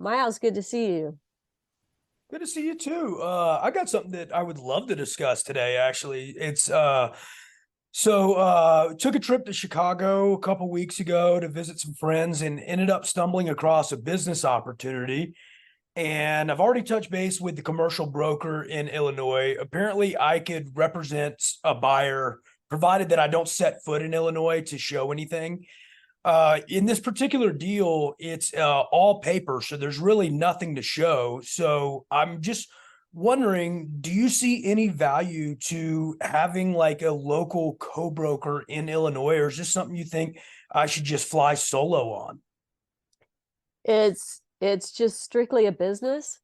Miles, good to see you. Good to see you too. I got something that I would love to discuss today, actually. Took a trip to Chicago a couple weeks ago to visit some friends and ended up stumbling across a business opportunity. And I've already touched base with the commercial broker in Illinois. Apparently, I could represent a buyer provided that I don't set foot in Illinois to show anything. In this particular deal, it's all paper, so there's really nothing to show. So I'm just wondering, do you see any value to having like a local co-broker in Illinois, or is this something you think I should just fly solo on? It's just strictly a business,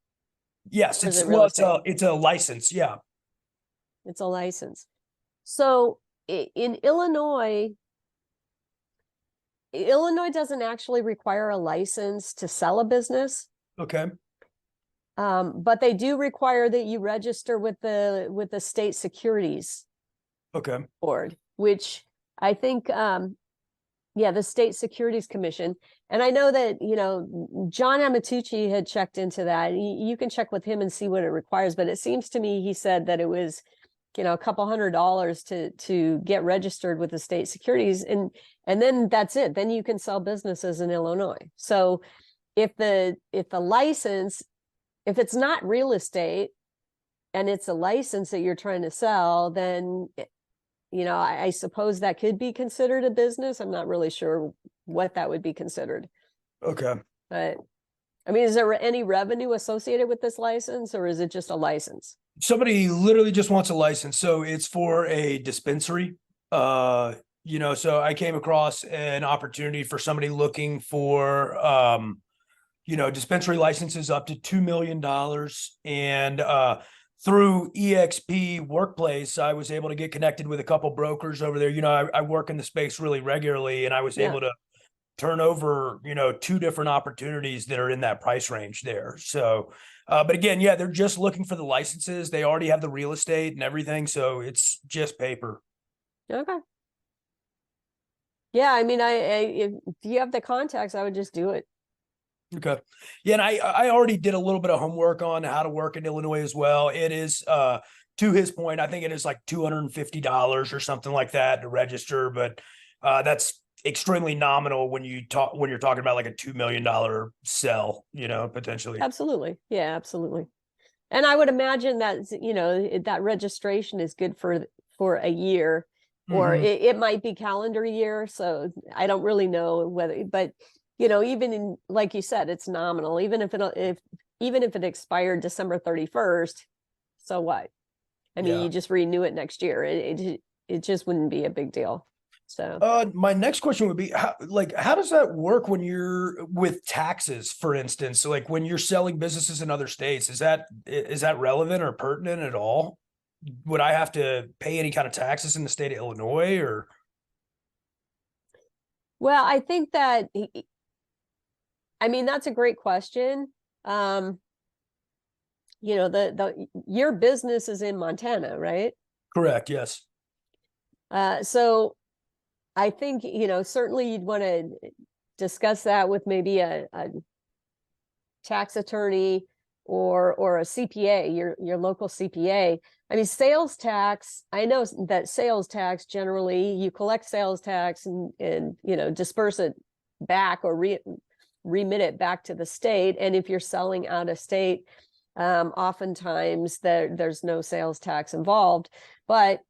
Yes, or is it's it real well, estate? it's a license. Yeah. It's a license. So in Illinois, Illinois doesn't actually require a license to sell a business, Okay. but they do require that you register with the state securities Okay. board, which I think, yeah, the State Securities Commission. And I know that, John Amatucci had checked into that. You can check with him and see what it requires, but it seems to me he said that it was, a couple $100 to get registered with the state securities, and then that's it. Then you can sell businesses in Illinois. So if the license, if it's not real estate and it's a license that you're trying to sell, then I suppose that could be considered a business. I'm not really sure what that would be considered. Okay. But I mean, is there any revenue associated with this license, or is it just a license? Somebody literally just wants a license, so it's for a dispensary. So I came across an opportunity for somebody looking for dispensary licenses up to $2 million. And through EXP Workplace, I was able to get connected with a couple brokers over there. I work in the space really regularly, and I was able to turn over, two different opportunities that are in that price range there. So, but again, yeah, they're just looking for the licenses. They already have the real estate and everything. So it's just paper. Okay. Yeah, I mean, if you have the contacts, I would just do it. Okay. Yeah. And I already did a little bit of homework on how to work in Illinois as well. It is, to his point, I think it is like $250 or something like that to register, but that's extremely nominal when you're talking about like a $2 million sell, potentially. Absolutely. Yeah, absolutely. And I would imagine that, that registration is good for a year, or it might be calendar year. So I don't really know whether, but even in, like you said, it's nominal. Even if it expired December 31st, so what? I mean, you just renew it next year. It just wouldn't be a big deal. So my next question would be how does that work when you're with taxes, for instance? So like when you're selling businesses in other states, is that relevant or pertinent at all? Would I have to pay any kind of taxes in the state of Illinois, or? Well, I think that, I mean, that's a great question. Your business is in Montana, right? Correct. Yes. So I think, certainly you'd want to discuss that with maybe a tax attorney or a CPA, your local CPA. I mean, sales tax, I know that sales tax, generally you collect sales tax and disperse it back or remit it back to the state. And if you're selling out of state, oftentimes there's no sales tax involved. But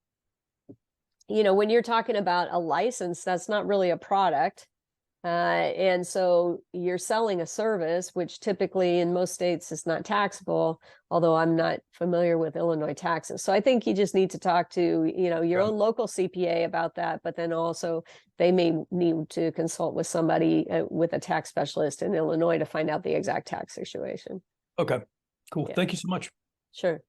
when you're talking about a license, that's not really a product. And so you're selling a service, which typically in most states is not taxable, although I'm not familiar with Illinois taxes. So I think you just need to talk to, your own local CPA about that, but then also they may need to consult with somebody with a tax specialist in Illinois to find out the exact tax situation. Okay, cool. Yeah. Thank you so much. Sure.